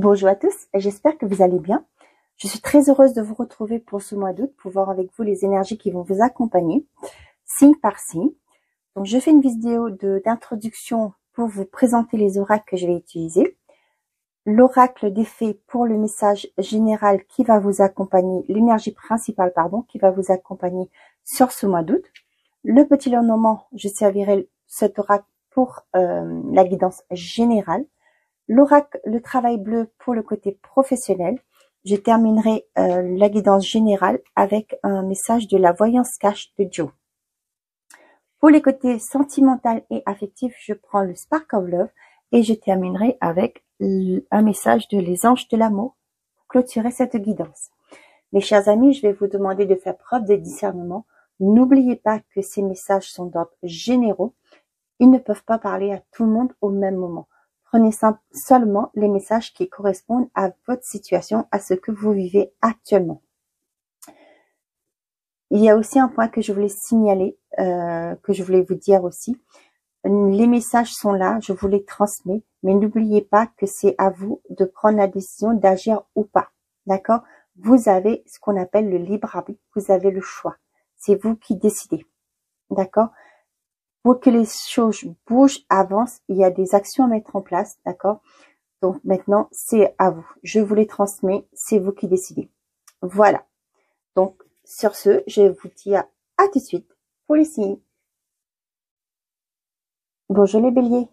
Bonjour à tous, j'espère que vous allez bien. Je suis très heureuse de vous retrouver pour ce mois d'août pour voir avec vous les énergies qui vont vous accompagner, signe par signe. Donc je fais une vidéo d'introduction pour vous présenter les oracles que je vais utiliser. L'oracle des fées pour le message général qui va vous accompagner, l'énergie principale pardon, qui va vous accompagner sur ce mois d'août. Le petit Lenormand, je servirai cet oracle pour la guidance générale. L'oracle, le travail bleu pour le côté professionnel. Je terminerai la guidance générale avec un message de la voyance cache de Joe. Pour les côtés sentimental et affectif, je prends le Spark of Love et je terminerai avec un message de les anges de l'amour pour clôturer cette guidance. Mes chers amis, je vais vous demander de faire preuve de discernement. N'oubliez pas que ces messages sont d'ordre généraux. Ils ne peuvent pas parler à tout le monde au même moment. Prenez seulement les messages qui correspondent à votre situation, à ce que vous vivez actuellement. Il y a aussi un point que je voulais signaler, que je voulais vous dire aussi. Les messages sont là, je vous les transmets, mais n'oubliez pas que c'est à vous de prendre la décision d'agir ou pas. D'accord? Vous avez ce qu'on appelle le libre arbitre, vous avez le choix. C'est vous qui décidez. D'accord? Pour que les choses bougent, avancent, il y a des actions à mettre en place, d'accord? Donc maintenant, c'est à vous. Je vous les transmets, c'est vous qui décidez. Voilà. Donc, sur ce, je vous dis à tout de suite pour les signes. Bonjour les béliers,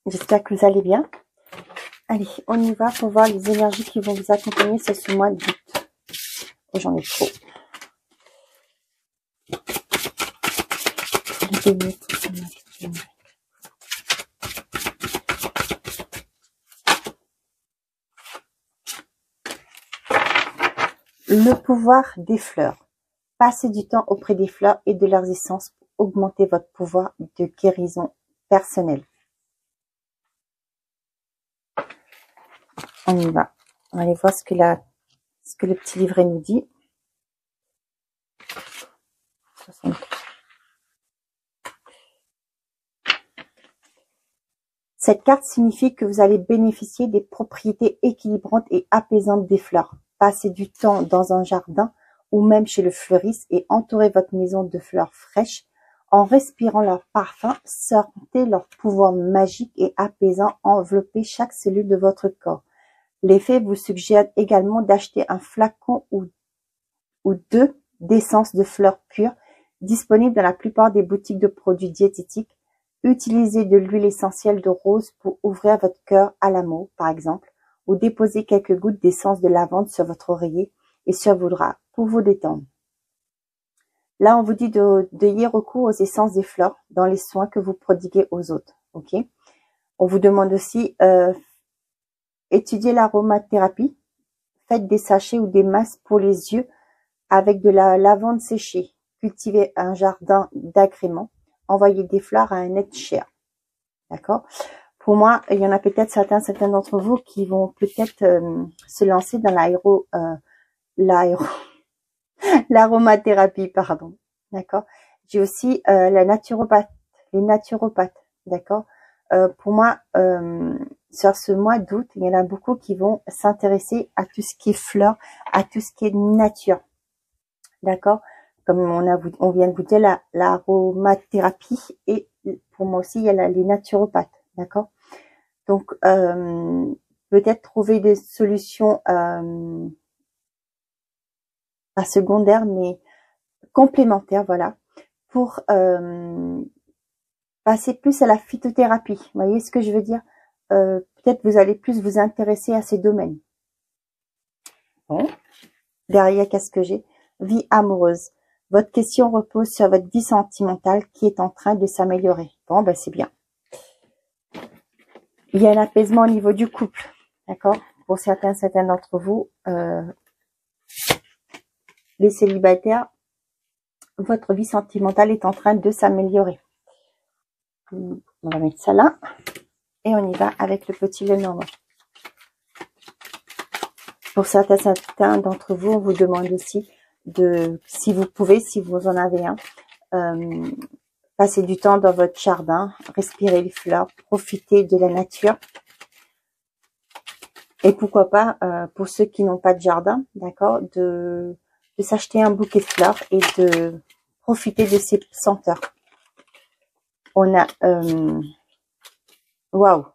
j'espère que vous allez bien. Allez, on y va pour voir les énergies qui vont vous accompagner sur ce mois d'août. Oh, j'en ai trop. Le pouvoir des fleurs. Passez du temps auprès des fleurs et de leurs essences pour augmenter votre pouvoir de guérison personnelle. On y va. On va aller voir ce que le petit livret nous dit. Cette carte signifie que vous allez bénéficier des propriétés équilibrantes et apaisantes des fleurs. Passez du temps dans un jardin ou même chez le fleuriste et entourez votre maison de fleurs fraîches. En respirant leur parfum, sentez leur pouvoir magique et apaisant envelopper chaque cellule de votre corps. Les fées vous suggèrent également d'acheter un flacon ou deux d'essence de fleurs pures disponible dans la plupart des boutiques de produits diététiques. Utilisez de l'huile essentielle de rose pour ouvrir votre cœur à l'amour, par exemple, ou déposez quelques gouttes d'essence de lavande sur votre oreiller et sur vos draps pour vous détendre. Là, on vous dit d'y recours aux essences des fleurs dans les soins que vous prodiguez aux autres. Ok. On vous demande aussi étudier l'aromathérapie. Faites des sachets ou des masques pour les yeux avec de la lavande séchée. Cultivez un jardin d'agrément. Envoyez des fleurs à un être cher. D'accord? Pour moi, il y en a peut-être certains d'entre vous qui vont peut-être se lancer dans l'aromathérapie, pardon. D'accord? J'ai aussi les naturopathes. D'accord? Pour moi, sur ce mois d'août, il y en a beaucoup qui vont s'intéresser à tout ce qui est fleurs, à tout ce qui est nature. D'accord? Comme on vient de vous dire, l'aromathérapie et pour moi aussi, il y a les naturopathes. D'accord? Donc, peut-être trouver des solutions pas secondaires, mais complémentaires, voilà, pour passer plus à la phytothérapie. Vous voyez ce que je veux dire? Peut-être vous allez plus vous intéresser à ces domaines. Bon. Derrière, qu'est-ce que j'ai? Vie amoureuse. Votre question repose sur votre vie sentimentale qui est en train de s'améliorer. Bon, ben c'est bien. Il y a un apaisement au niveau du couple. D'accord? Pour certains d'entre vous, les célibataires, votre vie sentimentale est en train de s'améliorer. On va mettre ça là. Et on y va avec le petit Lenormand. Pour certains d'entre vous, on vous demande aussi si vous pouvez, si vous en avez un, passer du temps dans votre jardin, respirer les fleurs, profiter de la nature. Et pourquoi pas, pour ceux qui n'ont pas de jardin, d'accord, de s'acheter un bouquet de fleurs et de profiter de ces senteurs. On a, waouh.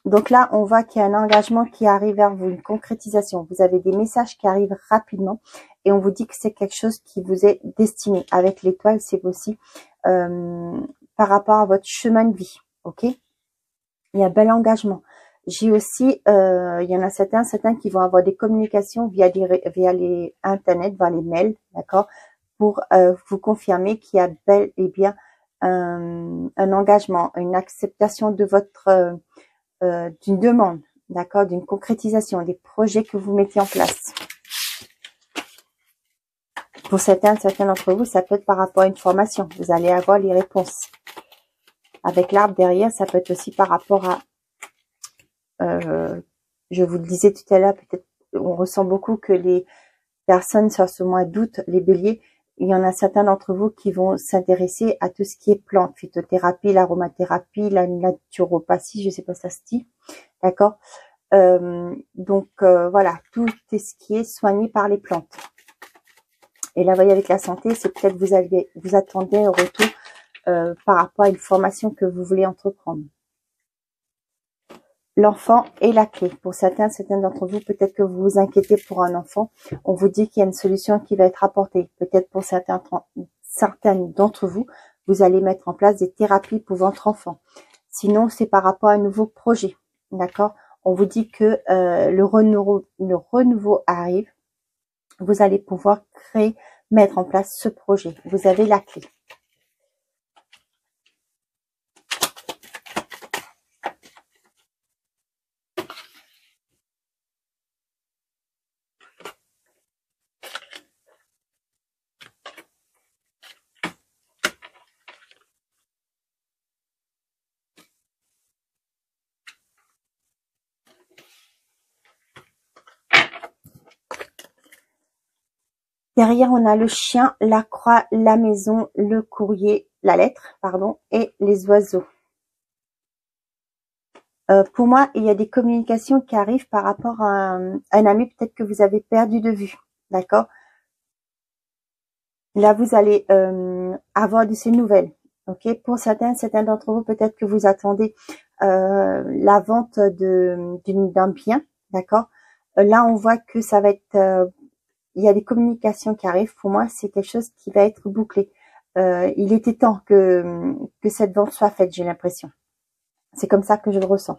Donc là, on voit qu'il y a un engagement qui arrive vers vous, une concrétisation. Vous avez des messages qui arrivent rapidement et on vous dit que c'est quelque chose qui vous est destiné. Avec l'étoile, c'est aussi par rapport à votre chemin de vie, ok? Il y a un bel engagement. J'ai aussi, il y en a certains qui vont avoir des communications via les internet, via les mails, d'accord, pour vous confirmer qu'il y a bel et bien un engagement, une acceptation de votre d'une demande, d'accord, d'une concrétisation, des projets que vous mettez en place. Pour certains d'entre vous, ça peut être par rapport à une formation. Vous allez avoir les réponses. Avec l'arbre derrière, ça peut être aussi par rapport à, je vous le disais tout à l'heure, peut-être on ressent beaucoup que les personnes sur ce mois d'août, les béliers, il y en a certains d'entre vous qui vont s'intéresser à tout ce qui est plantes, phytothérapie, l'aromathérapie, la naturopathie, je sais pas si ça se dit, d'accord. Donc voilà, tout est ce qui est soigné par les plantes. Et là, vous voyez, avec la santé, c'est peut-être vous attendez un retour par rapport à une formation que vous voulez entreprendre. L'enfant est la clé. Pour certains d'entre vous, peut-être que vous vous inquiétez pour un enfant. On vous dit qu'il y a une solution qui va être apportée. Peut-être pour certaines d'entre vous, vous allez mettre en place des thérapies pour votre enfant. Sinon, c'est par rapport à un nouveau projet. D'accord? On vous dit que le renouveau arrive. Vous allez pouvoir mettre en place ce projet. Vous avez la clé. Derrière, on a le chien, la croix, la maison, le courrier, la lettre, pardon, et les oiseaux. Pour moi, il y a des communications qui arrivent par rapport à un ami peut-être que vous avez perdu de vue, d'accord? Là, vous allez avoir de ces nouvelles, ok? Pour certains d'entre vous, peut-être que vous attendez la vente d'un bien, d'accord? Là, on voit que ça va être... il y a des communications qui arrivent. Pour moi, c'est quelque chose qui va être bouclé. Il était temps que cette vente soit faite, j'ai l'impression. C'est comme ça que je le ressens.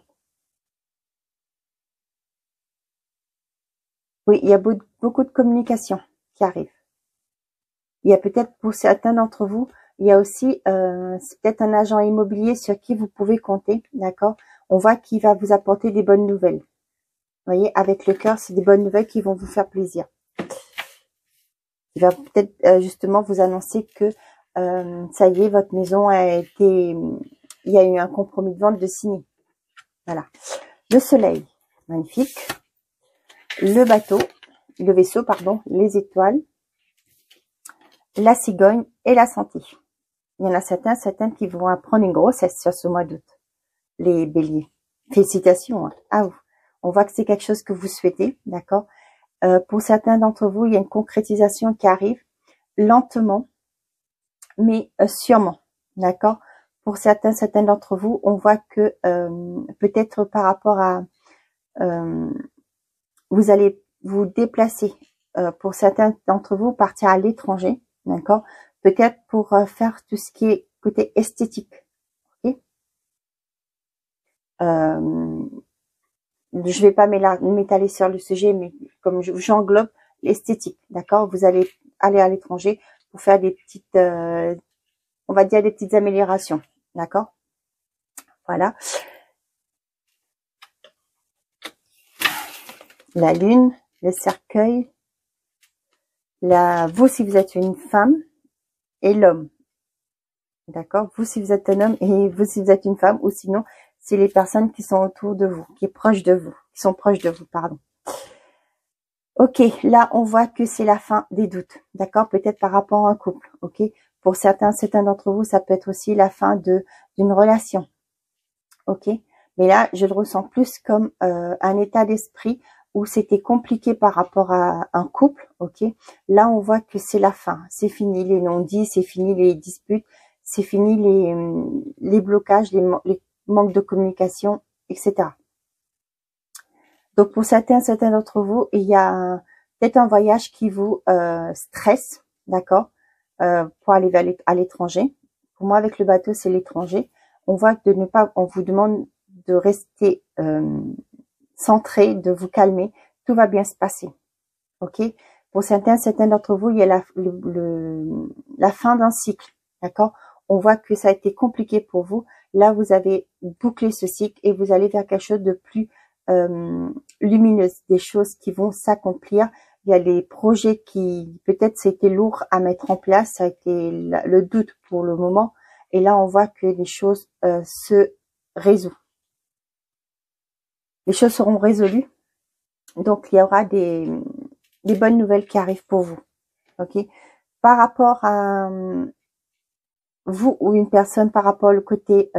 Oui, il y a beaucoup de communications qui arrivent. Il y a peut-être pour certains d'entre vous, il y a aussi, c'est peut-être un agent immobilier sur qui vous pouvez compter, d'accord? On voit qu'il va vous apporter des bonnes nouvelles. Vous voyez, avec le cœur, c'est des bonnes nouvelles qui vont vous faire plaisir. Il va peut-être justement vous annoncer que ça y est, votre maison a été, il y a eu un compromis de vente de signé. Voilà. Le soleil, magnifique. Le vaisseau, pardon, les étoiles, la cigogne et la santé. Il y en a certaines qui vont apprendre une grossesse sur ce mois d'août. Les béliers. Félicitations. Hein. Ah, on voit que c'est quelque chose que vous souhaitez, d'accord. Pour certains d'entre vous, il y a une concrétisation qui arrive lentement, mais sûrement, d'accord. Pour certains d'entre vous, on voit que peut-être par rapport à vous allez vous déplacer. Pour certains d'entre vous, partir à l'étranger, d'accord. Peut-être pour faire tout ce qui est côté esthétique. Okay, je vais pas m'étaler sur le sujet, mais comme j'englobe l'esthétique, d'accord. Vous allez aller à l'étranger pour faire des petites, on va dire des petites améliorations, d'accord. Voilà. La lune, le cercueil, vous si vous êtes une femme et l'homme, d'accord. Vous si vous êtes un homme et vous si vous êtes une femme, ou sinon c'est les personnes qui sont autour de vous, qui sont proches de vous, pardon. Ok, là on voit que c'est la fin des doutes, d'accord, peut-être par rapport à un couple, ok. Pour certains d'entre vous, ça peut être aussi la fin d'une relation, ok. Mais là, je le ressens plus comme un état d'esprit où c'était compliqué par rapport à un couple, ok. Là, on voit que c'est la fin, c'est fini les non-dits, c'est fini les disputes, c'est fini les blocages, les manques de communication, etc. Donc, pour certains d'entre vous, il y a peut-être un voyage qui vous stresse, d'accord, pour aller à l'étranger. Pour moi, avec le bateau, c'est l'étranger. On voit que on vous demande de rester centré, de vous calmer. Tout va bien se passer, ok. Pour certains d'entre vous, il y a la fin d'un cycle, d'accord. On voit que ça a été compliqué pour vous. Là, vous avez bouclé ce cycle et vous allez vers quelque chose de plus lumineuse, des choses qui vont s'accomplir. Il y a des projets qui, peut-être, c'était lourd à mettre en place, ça a été le doute pour le moment. Et là, on voit que les choses se résolvent. Les choses seront résolues. Donc, il y aura des bonnes nouvelles qui arrivent pour vous. Ok. Par rapport à vous ou une personne, par rapport au côté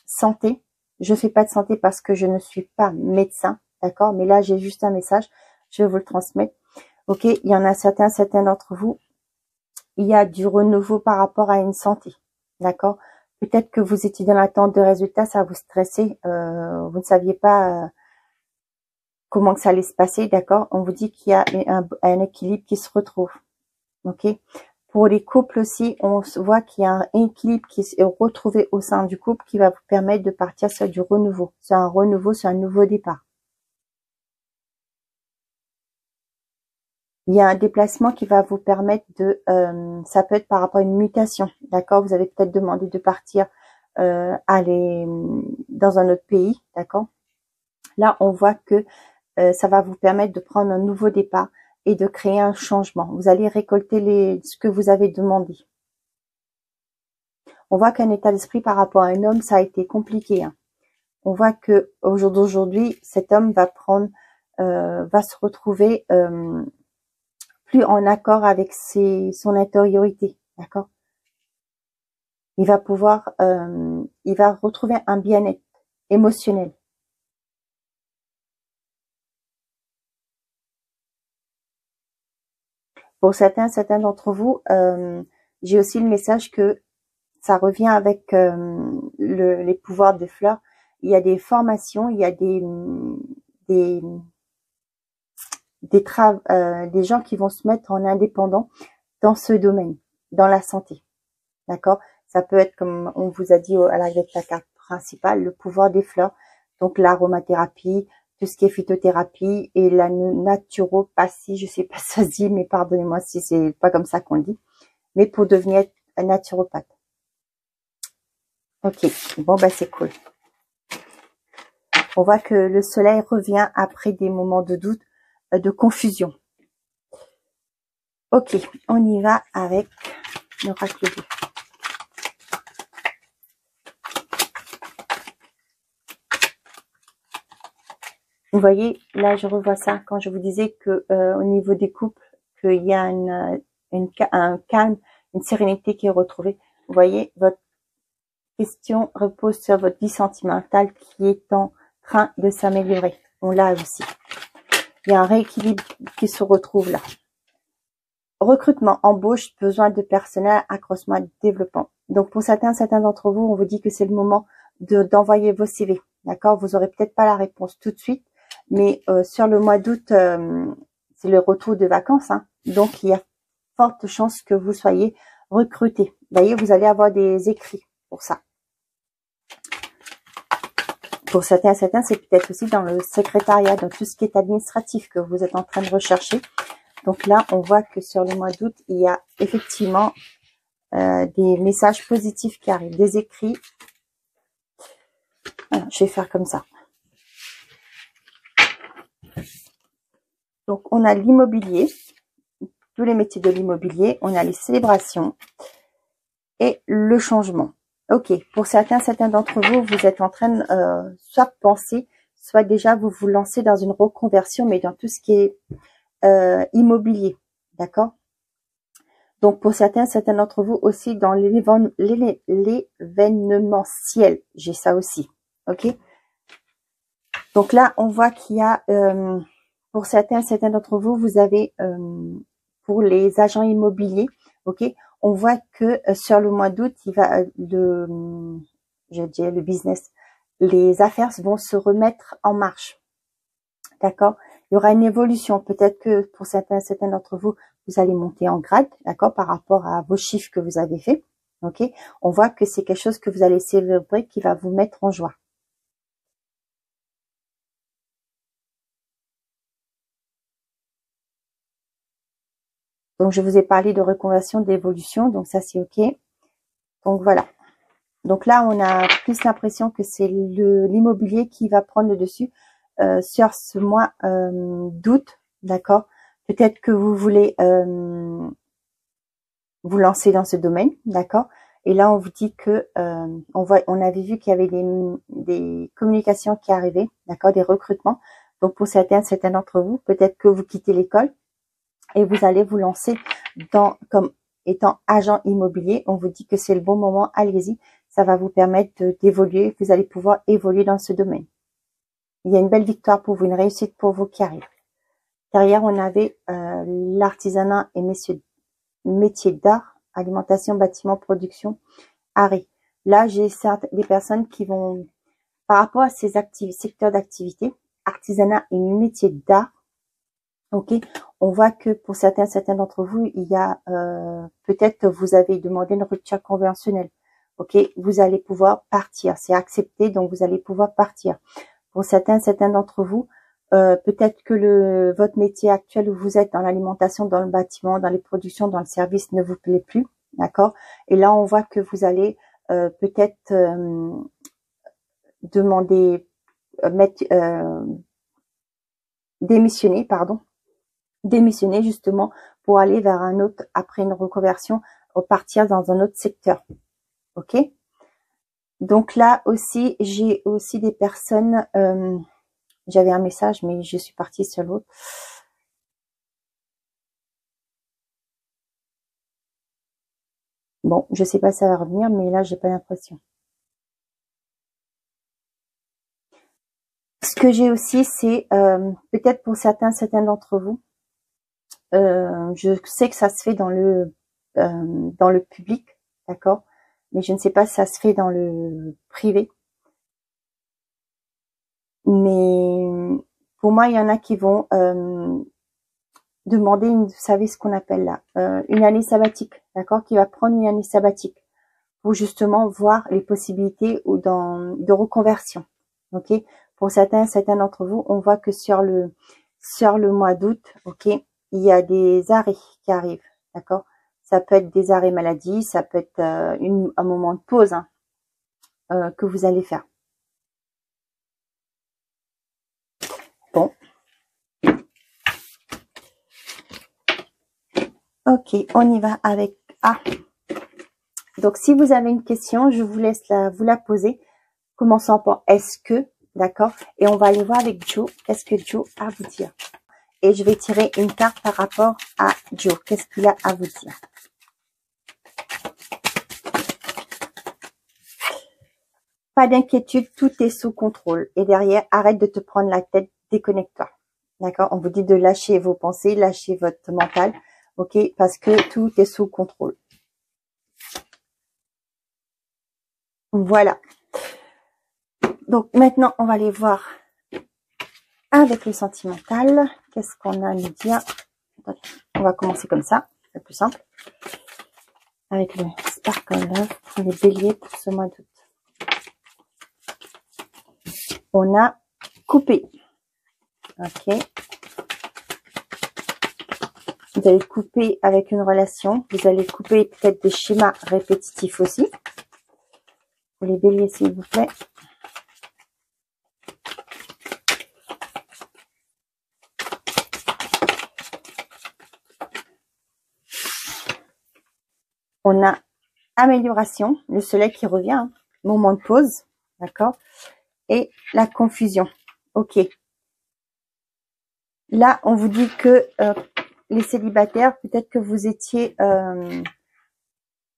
santé, je fais pas de santé parce que je ne suis pas médecin, d'accord. Mais là, j'ai juste un message, je vais vous le transmettre. Ok. Il y en a certains d'entre vous, il y a du renouveau par rapport à une santé, d'accord. Peut-être que vous étiez dans l'attente de résultats, ça vous stressait, vous ne saviez pas comment que ça allait se passer, d'accord. On vous dit qu'il y a un équilibre qui se retrouve, ok. Pour les couples aussi, on voit qu'il y a un équilibre qui est retrouvé au sein du couple qui va vous permettre de partir sur du renouveau, sur un renouveau, sur un nouveau départ. Il y a un déplacement qui va vous permettre de, ça peut être par rapport à une mutation, d'accord. Vous avez peut-être demandé de partir, aller dans un autre pays, d'accord. Là, on voit que ça va vous permettre de prendre un nouveau départ et de créer un changement. Vous allez récolter ce que vous avez demandé. On voit qu'un état d'esprit par rapport à un homme, ça a été compliqué, hein. On voit que au jour d'aujourd'hui, cet homme va se retrouver plus en accord avec son intériorité, d'accord. Il va retrouver un bien-être émotionnel. Pour certains d'entre vous, j'ai aussi le message que ça revient avec les pouvoirs des fleurs. Il y a des formations, il y a des gens qui vont se mettre en indépendant dans ce domaine, dans la santé, d'accord. Ça peut être, comme on vous a dit à l'arrivée de la carte principale, le pouvoir des fleurs, donc l'aromathérapie, tout ce qui est phytothérapie et la naturopathie, je sais pas si ça se dit, mais pardonnez-moi si c'est pas comme ça qu'on le dit, mais pour devenir un naturopathe. Ok, bon bah c'est cool. On voit que le soleil revient après des moments de doute, de confusion. Ok, on y va avec l'oracle 2. Vous voyez, là je revois ça quand je vous disais que au niveau des couples, qu'il y a un calme, une sérénité qui est retrouvée. Vous voyez, votre question repose sur votre vie sentimentale qui est en train de s'améliorer. On l'a aussi. Il y a un rééquilibre qui se retrouve là. Recrutement, embauche, besoin de personnel, accroissement, développement. Donc pour certains d'entre vous, on vous dit que c'est le moment d'envoyer vos CV. D'accord, vous aurez peut-être pas la réponse tout de suite, mais sur le mois d'août, c'est le retour de vacances, hein. Donc il y a forte chance que vous soyez recruté. Vous voyez, vous allez avoir des écrits pour ça. Pour certains, c'est peut-être aussi dans le secrétariat, dans tout ce qui est administratif que vous êtes en train de rechercher. Donc là, on voit que sur le mois d'août, il y a effectivement des messages positifs qui arrivent, des écrits. Voilà, je vais faire comme ça. Donc, on a l'immobilier, tous les métiers de l'immobilier, on a les célébrations et le changement. Ok, pour certains d'entre vous, vous êtes en train de soit penser, soit déjà vous vous lancez dans une reconversion, mais dans tout ce qui est immobilier, d'accord. Donc pour certains d'entre vous aussi dans l'événementiel, j'ai ça aussi, Ok. Donc là, on voit qu'il y a, pour certains d'entre vous, vous avez, pour les agents immobiliers, ok, on voit que sur le mois d'août, il va je dirais le business, les affaires vont se remettre en marche, d'accord. Il y aura une évolution. Peut-être que pour certains d'entre vous, vous allez monter en grade, d'accord, par rapport à vos chiffres que vous avez fait, ok. On voit que c'est quelque chose que vous allez célébrer, qui va vous mettre en joie. Donc, je vous ai parlé de reconversion, d'évolution, donc ça, c'est OK. Donc, voilà. Donc là, on a plus l'impression que c'est l'immobilier qui va prendre le dessus sur ce mois d'août, d'accord. Peut-être que vous voulez vous lancer dans ce domaine, d'accord. Et là, on vous dit que on avait vu qu'il y avait des communications qui arrivaient, d'accord, des recrutements. Donc, pour certains d'entre vous, peut-être que vous quittez l'école et vous allez vous lancer comme étant agent immobilier. On vous dit que c'est le bon moment, allez-y. Ça va vous permettre d'évoluer. Vous allez pouvoir évoluer dans ce domaine. Il y a une belle victoire pour vous, une réussite pour vous qui arrive. Derrière, on avait l'artisanat et métiers d'art, alimentation, bâtiment, production, arrêt. Là, j'ai des personnes qui vont, par rapport à ces secteurs d'activité, artisanat et métiers d'art, ok, on voit que pour certains d'entre vous, il y a peut-être que vous avez demandé une rupture conventionnelle. Ok, vous allez pouvoir partir, c'est accepté, donc vous allez pouvoir partir. Pour certains d'entre vous, peut-être que votre métier actuel où vous êtes dans l'alimentation, dans le bâtiment, dans les productions, dans le service ne vous plaît plus, d'accord. Et là, on voit que vous allez peut-être demander, démissionner, pardon. Démissionner justement pour aller vers un autre, après une reconversion, repartir dans un autre secteur. Ok. Donc là aussi, j'ai aussi des personnes, j'avais un message, mais je suis partie sur l'autre. Bon, je sais pas si ça va revenir, mais là, j'ai pas l'impression. Ce que j'ai aussi, c'est peut-être pour certains d'entre vous, je sais que ça se fait dans le public, d'accord, mais je ne sais pas si ça se fait dans le privé. Mais pour moi, il y en a qui vont demander, vous savez ce qu'on appelle là, une année sabbatique, d'accord, qui va prendre une année sabbatique pour justement voir les possibilités ou de reconversion. Ok, pour certains d'entre vous, on voit que sur le mois d'août, ok, il y a des arrêts qui arrivent, d'accord. Ça peut être des arrêts maladie, ça peut être un moment de pause hein, que vous allez faire. Bon. Ok, on y va avec A. Donc, si vous avez une question, je vous laisse vous la poser. Commençons par est-ce que, d'accord? Et on va aller voir avec Joe. Qu'est-ce que Joe a à vous dire? Et je vais tirer une carte par rapport à Joe. Qu'est-ce qu'il a à vous dire? Pas d'inquiétude, tout est sous contrôle. Et derrière, arrête de te prendre la tête, déconnecte-toi. D'accord? On vous dit de lâcher vos pensées, lâcher votre mental. Ok? Parce que tout est sous contrôle. Voilà. Donc maintenant, on va aller voir avec le sentimental. Qu'est-ce qu'on a à nous dire? On va commencer comme ça, c'est plus simple. Avec le Sparkle Love pour les béliers pour ce mois d'août. On a coupé. Ok. Vous allez couper avec une relation. Vous allez couper peut-être des schémas répétitifs aussi. Pour les béliers, s'il vous plaît. On a amélioration, le soleil qui revient, hein, moment de pause, d'accord, et la confusion. Ok. Là, on vous dit que les célibataires, peut-être que vous étiez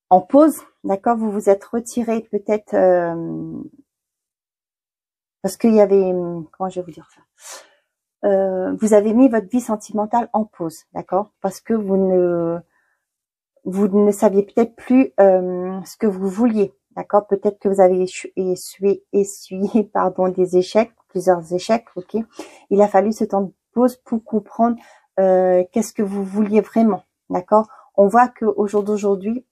en pause, d'accord, vous vous êtes retiré peut-être Parce qu'il y avait, comment je vais vous dire ça, vous avez mis votre vie sentimentale en pause, d'accord? Parce que vous ne saviez peut-être plus ce que vous vouliez, d'accord? Peut-être que vous avez essuyé pardon, des échecs, plusieurs échecs, ok? Il a fallu ce temps de pause pour comprendre qu'est-ce que vous vouliez vraiment, d'accord? On voit qu'au jour d'aujourd'hui,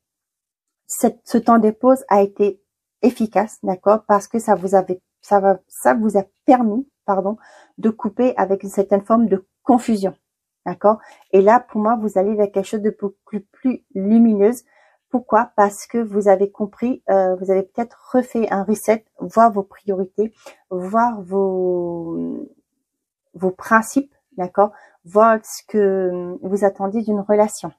ce temps de pause a été efficace, d'accord? Parce que ça vous a permis, pardon, de couper avec une certaine forme de confusion. D'accord? Et là, pour moi, vous allez vers quelque chose de beaucoup plus lumineuse. Pourquoi? Parce que vous avez compris, vous avez peut-être refait un reset, voir vos priorités, voir vos principes, d'accord? Voir ce que vous attendiez d'une relation.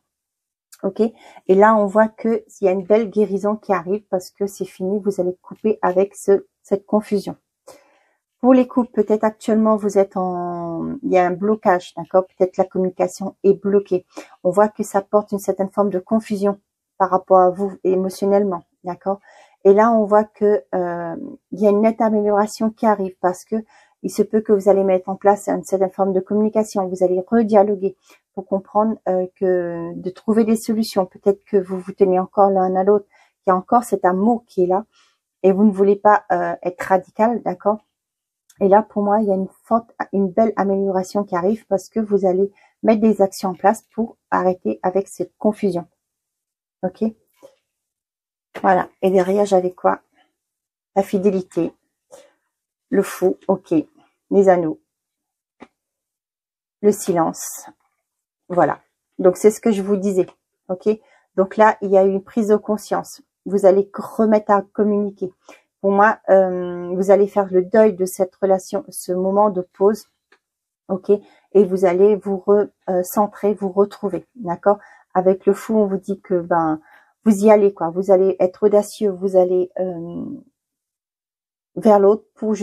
Ok? Et là, on voit que il y a une belle guérison qui arrive parce que c'est fini, vous allez couper avec cette confusion. Pour les couples, peut-être actuellement vous êtes il y a un blocage, d'accord? Peut-être la communication est bloquée. On voit que ça porte une certaine forme de confusion par rapport à vous émotionnellement, d'accord? Et là, on voit que il y a une nette amélioration qui arrive parce que il se peut que vous allez mettre en place une certaine forme de communication. Vous allez redialoguer pour comprendre de trouver des solutions. Peut-être que vous vous tenez encore l'un à l'autre, qu'il y a encore cet amour qui est là et vous ne voulez pas être radical, d'accord? Et là, pour moi, il y a une belle amélioration qui arrive parce que vous allez mettre des actions en place pour arrêter avec cette confusion. Ok? Voilà. Et derrière, j'avais quoi? La fidélité, le fou, ok, les anneaux, le silence. Voilà. Donc, c'est ce que je vous disais. Ok? Donc là, il y a eu une prise de conscience. Vous allez remettre à communiquer. Pour moi, vous allez faire le deuil de cette relation, ce moment de pause. Ok, et vous allez vous recentrer, vous retrouver, d'accord? Avec le fou, on vous dit que vous y allez quoi, vous allez être audacieux, vous allez vers l'autre pour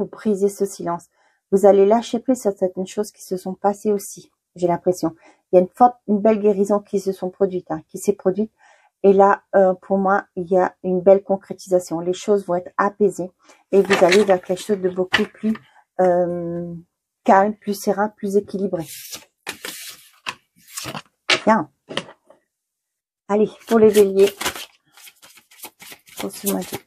briser ce silence. Vous allez lâcher prise sur certaines choses qui se sont passées aussi. J'ai l'impression. Il y a une belle guérison qui s'est produite. Et là, pour moi, il y a une belle concrétisation. Les choses vont être apaisées et vous allez vers quelque chose de beaucoup plus calme, plus serein, plus équilibré. Bien. Allez, pour les béliers, pour ce mois d'août.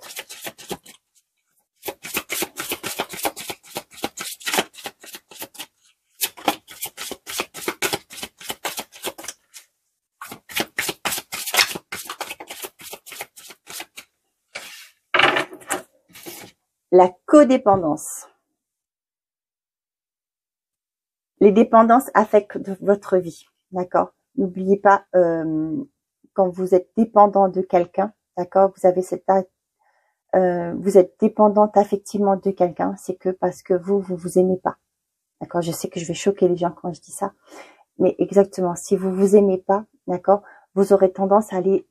La codépendance. Les dépendances affectent votre vie, d'accord? N'oubliez pas, quand vous êtes dépendant de quelqu'un, d'accord, vous êtes dépendante affectivement de quelqu'un, c'est que parce que vous aimez pas, d'accord? Je sais que je vais choquer les gens quand je dis ça, mais exactement, si vous aimez pas, d'accord, vous aurez tendance à aller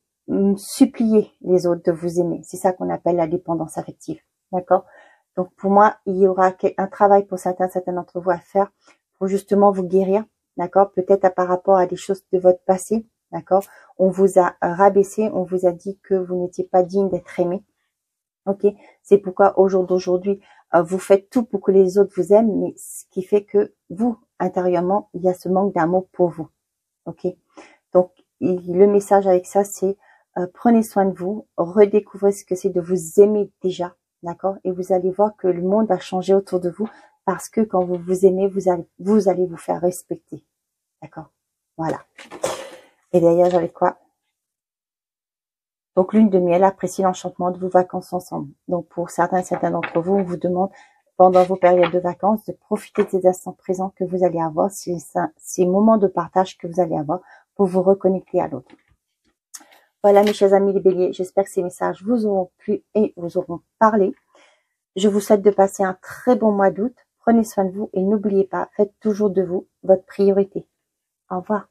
supplier les autres de vous aimer. C'est ça qu'on appelle la dépendance affective, d'accord? Donc pour moi, il y aura un travail pour certains d'entre vous à faire pour justement vous guérir, d'accord? Peut-être par rapport à des choses de votre passé, d'accord? On vous a rabaissé, on vous a dit que vous n'étiez pas digne d'être aimé, ok? C'est pourquoi au jour d'aujourd'hui, vous faites tout pour que les autres vous aiment, mais ce qui fait que vous, intérieurement, il y a ce manque d'amour pour vous, ok? Donc le message avec ça, c'est prenez soin de vous, redécouvrez ce que c'est de vous aimer déjà, d'accord? Et vous allez voir que le monde va changer autour de vous parce que quand vous vous aimez, vous allez vous faire respecter, d'accord? Voilà. Et d'ailleurs, j'avais quoi? Donc, lune de miel, appréciez l'enchantement de vos vacances ensemble. Donc, pour certains d'entre vous, on vous demande pendant vos périodes de vacances de profiter de ces instants présents que vous allez avoir, ces moments de partage que vous allez avoir pour vous reconnecter à l'autre. Voilà mes chers amis les béliers, j'espère que ces messages vous auront plu et vous auront parlé. Je vous souhaite de passer un très bon mois d'août. Prenez soin de vous et n'oubliez pas, faites toujours de vous votre priorité. Au revoir.